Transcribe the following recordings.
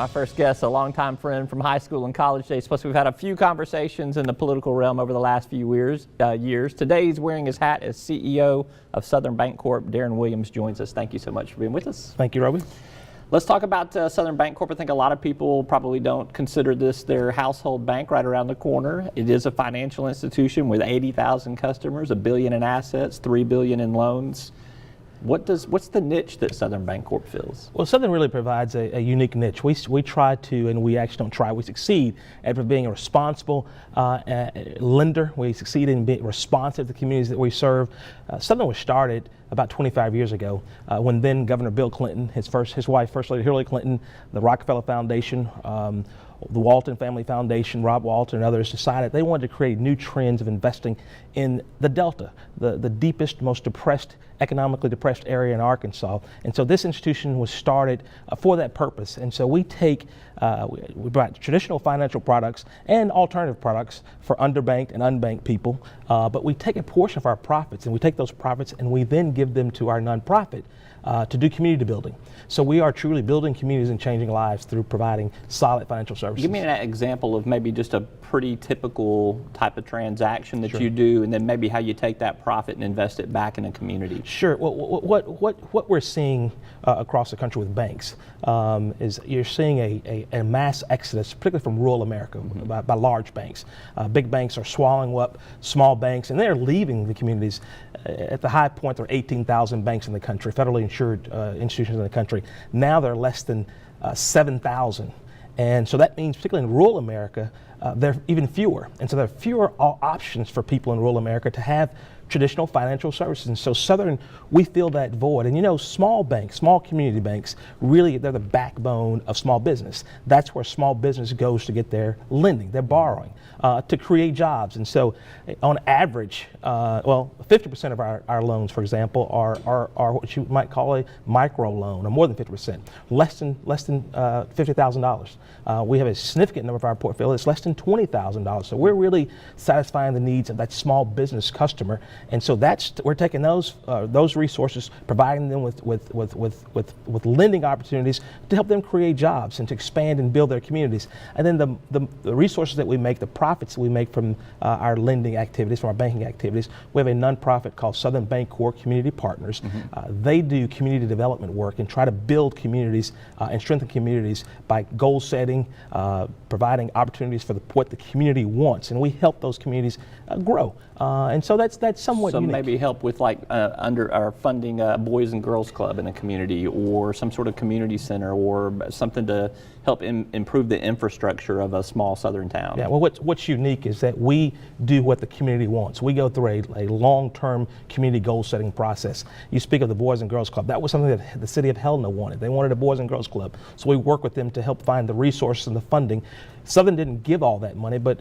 My first guest, a longtime friend from high school and college days. Plus, we've had a few conversations in the political realm over the last few years. Today, he's wearing his hat as CEO of Southern Bancorp. Darrin Williams joins us. Thank you so much for being with us. Thank you, Roby. Let's talk about Southern Bancorp. I think a lot of people probably don't consider this their household bank right around the corner. It is a financial institution with 80,000 customers, $1 billion in assets, $3 billion in loans. What's the niche that Southern Bancorp fills? Well, Southern really provides a unique niche. We try to, and we actually don't try, we succeed at being a responsible lender. We succeed in being responsive to the communities that we serve. Southern was started about 25 years ago when then Governor Bill Clinton, his wife, First Lady Hillary Clinton, the Rockefeller Foundation, the Walton Family Foundation, Rob Walton and others decided they wanted to create new trends of investing in the Delta, the deepest, most economically depressed area in Arkansas. And so this institution was started for that purpose. And so we provide traditional financial products and alternative products for underbanked and unbanked people, but we take a portion of our profits and we take those profits and we then give them to our nonprofit to do community building. So we are truly building communities and changing lives through providing solid financial services. Give me an example of maybe just a pretty typical type of transaction that you do, and then maybe how you take that profit and invest it back in a community. Sure. Well, what we're seeing across the country with banks is you're seeing a mass exodus, particularly from rural America, by large banks. Big banks are swallowing up small banks, and they're leaving the communities. At the high point, there are 18,000 banks in the country, federally insured institutions in the country. Now there are less than 7,000. And so that means, particularly in rural America, there are even fewer. And so there are fewer options for people in rural America to have traditional financial services. And so Southern, we fill that void. And you know, small banks, small community banks, really they're the backbone of small business. That's where small business goes to get their lending, their borrowing, to create jobs. And so on average, 50% of our loans, for example, are what you might call a micro loan, or more than 50%, less than $50,000. We have a significant number of our portfolio that's less than $20,000. So we're really satisfying the needs of that small business customer. And so we're taking those resources, providing them with lending opportunities to help them create jobs and to expand and build their communities. And then the resources that we make, the profits that we make from our lending activities, from our banking activities, we have a nonprofit called Southern Bancorp Community Partners. They do community development work and try to build communities and strengthen communities by goal setting, providing opportunities for what the community wants, and we help those communities grow. And so that's somewhat unique. Maybe help with under our funding a Boys and Girls Club in a community, or some sort of community center, or something to help improve the infrastructure of a small southern town. Yeah, well, what's unique is that we do what the community wants. We go through a long-term community goal setting process. You speak of the Boys and Girls Club. That was something that the city of Helena wanted. They wanted a Boys and Girls Club. So we work with them to help find the resources and the funding. Southern didn't give all that money, but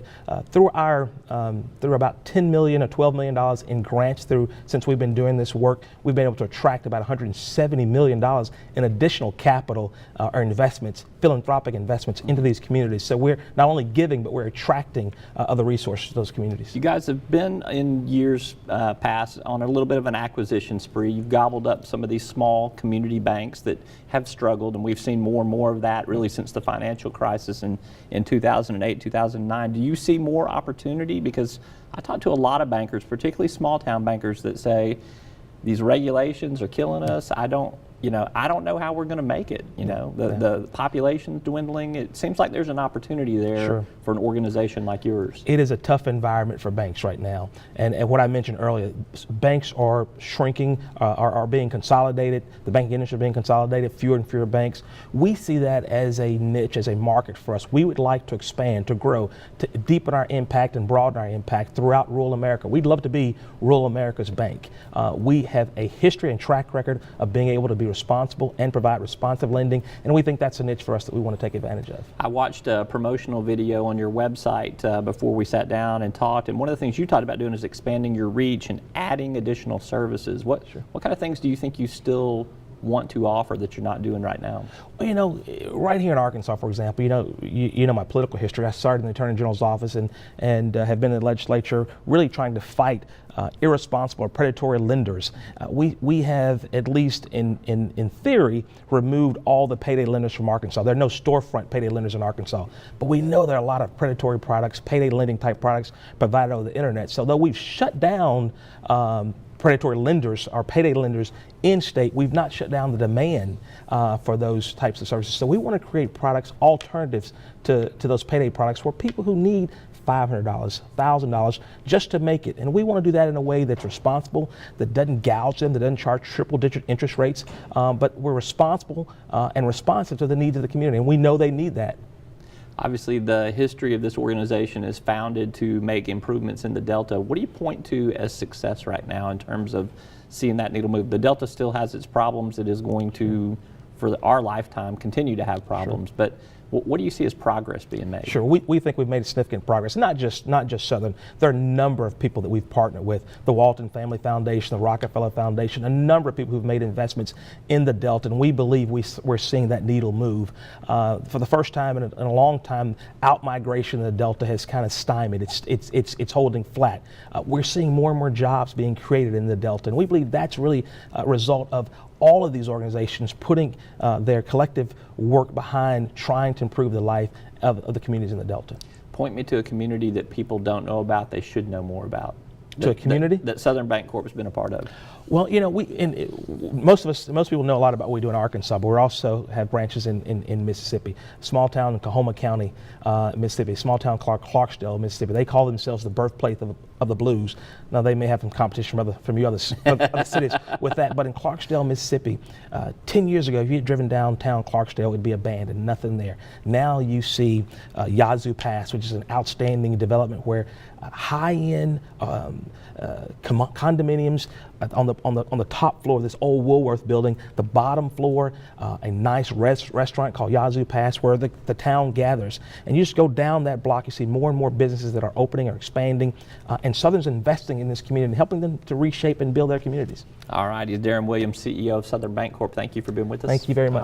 through about $10 million or $12 million in grants since we've been doing this work, we've been able to attract about $170 million in additional capital or investments, philanthropic investments into these communities. So we're not only giving, but we're attracting other resources to those communities. You guys have been in years past on a little bit of an acquisition spree. You've gobbled up some of these small community banks that have struggled, and we've seen more and more of that really since the financial crisis in 2008, 2009. Do you see more opportunity? Because I talk to a lot of bankers, particularly small town bankers, that say these regulations are killing us. I don't know how we're going to make it. The population's dwindling. It seems like there's an opportunity there for an organization like yours. It is a tough environment for banks right now. And what I mentioned earlier, banks are shrinking, are being consolidated. The banking industry is being consolidated, fewer and fewer banks. We see that as a niche, as a market for us. We would like to expand, to grow, to deepen our impact and broaden our impact throughout rural America. We'd love to be rural America's bank. We have a history and track record of being able to be responsible and provide responsive lending, and we think that's a niche for us that we want to take advantage of. I watched a promotional video on your website before we sat down and talked, and one of the things you talked about doing is expanding your reach and adding additional services. What kind of things do you think you still want to offer that you're not doing right now? Well, right here in Arkansas, for example, you know my political history. I started in the Attorney General's office and have been in the legislature really trying to fight irresponsible or predatory lenders. We have, at least in theory, removed all the payday lenders from Arkansas. There are no storefront payday lenders in Arkansas, but we know there are a lot of predatory products, payday lending type products provided over the internet. So though we've shut down predatory lenders or payday lenders in state, we've not shut down the demand for those types of services. So we want to create products, alternatives to those payday products for people who need $500, $1,000 just to make it. And we want to do that in a way that's responsible, that doesn't gouge them, that doesn't charge triple-digit interest rates, but we're responsible and responsive to the needs of the community, and we know they need that. Obviously, the history of this organization is founded to make improvements in the Delta. What do you point to as success right now in terms of seeing that needle move? The Delta still has its problems. It is going to, for our lifetime, continue to have problems. Sure. But what do you see as progress being made? Sure, we think we've made significant progress. Not just Southern. There are a number of people that we've partnered with: the Walton Family Foundation, the Rockefeller Foundation, a number of people who've made investments in the Delta, and we believe we're seeing that needle move. For the first time in a long time, out-migration in the Delta has kind of stymied. It's holding flat. We're seeing more and more jobs being created in the Delta, and we believe that's really a result of all of these organizations putting their collective work behind trying to improve the life of the communities in the Delta. Point me to a community that people don't know about, they should know more about. To a community? That Southern Bancorp has been a part of. Well, you know, most people know a lot about what we do in Arkansas, but we also have branches in Mississippi. Small town in Coahoma County, Mississippi. Small town Clarksdale, Mississippi. They call themselves the birthplace of the blues. Now they may have some competition from you other cities with that, but in Clarksdale, Mississippi, 10 years ago, if you had driven downtown Clarksdale, it would be abandoned, nothing there. Now you see Yazoo Pass, which is an outstanding development where high-end condominiums on the top floor of this old Woolworth building, the bottom floor, a nice restaurant called Yazoo Pass where the town gathers. And you just go down that block, you see more and more businesses that are opening or expanding, and Southern's investing in this community and helping them to reshape and build their communities. All right, he's Darrin Williams, CEO of Southern Bancorp. Thank you for being with us. Thank you very much.